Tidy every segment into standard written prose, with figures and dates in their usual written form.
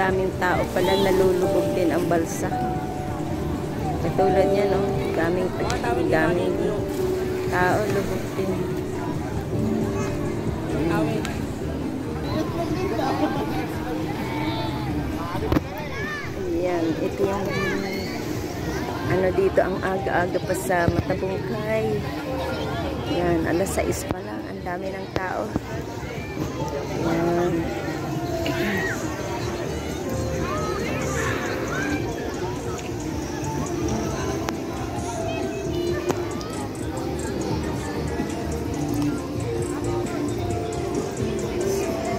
daming tao pala, nalulubog din ang balsa. Katulad niya, no? Daming tao, lubog din. Ayan, ito yung ano dito, ang aga-aga pa sa Matabungkay. Ayan, alas 6 pa lang, ang dami ng tao. Ayan.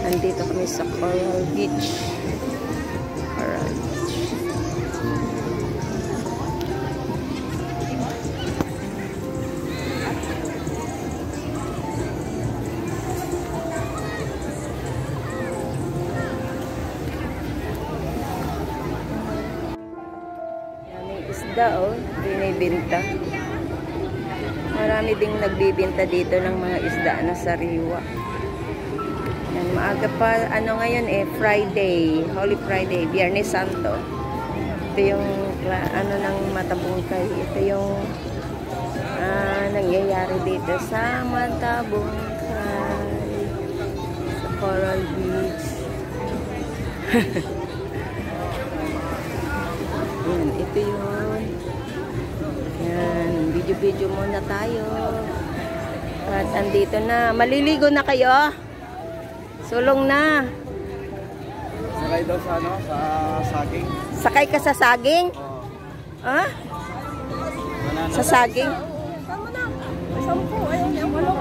Andito kami sa Coral Beach. Coral Beach. Daming isda, oh. Binibinta. Marami ding nagbibinta dito ng mga isda na sariwa. Yan, maaga pa, ano ngayon Friday, Holy Friday, Biyernes Santo. Ito yung, ano ng Matabungkay. Ito yung nangyayari dito sa Matabungkay. Sa Coral Beach. Yan, ito yun. Yan, video-video muna tayo. At andito na, maliligo na kayo? Sulong na. Sakay daw sa ano? Sa saging. Sakay ka sa saging? Oo. Ha? Sa saging? Tama na. 10. Ayaw niya. Wala.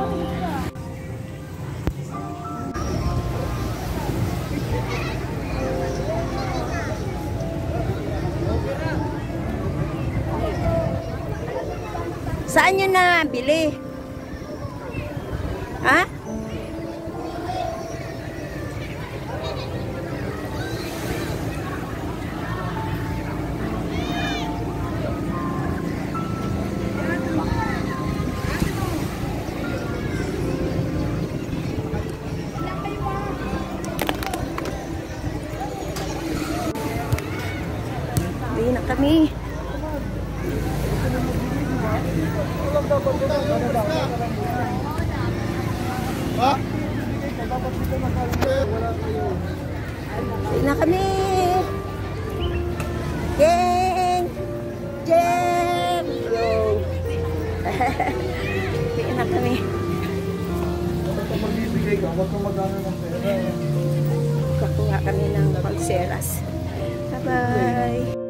Saan nyo na bili? Ha? Uwi na kami. Uwi na kami. Gang! Jam! Uwi na kami. Kakuha kami ng pagseras. Bye-bye!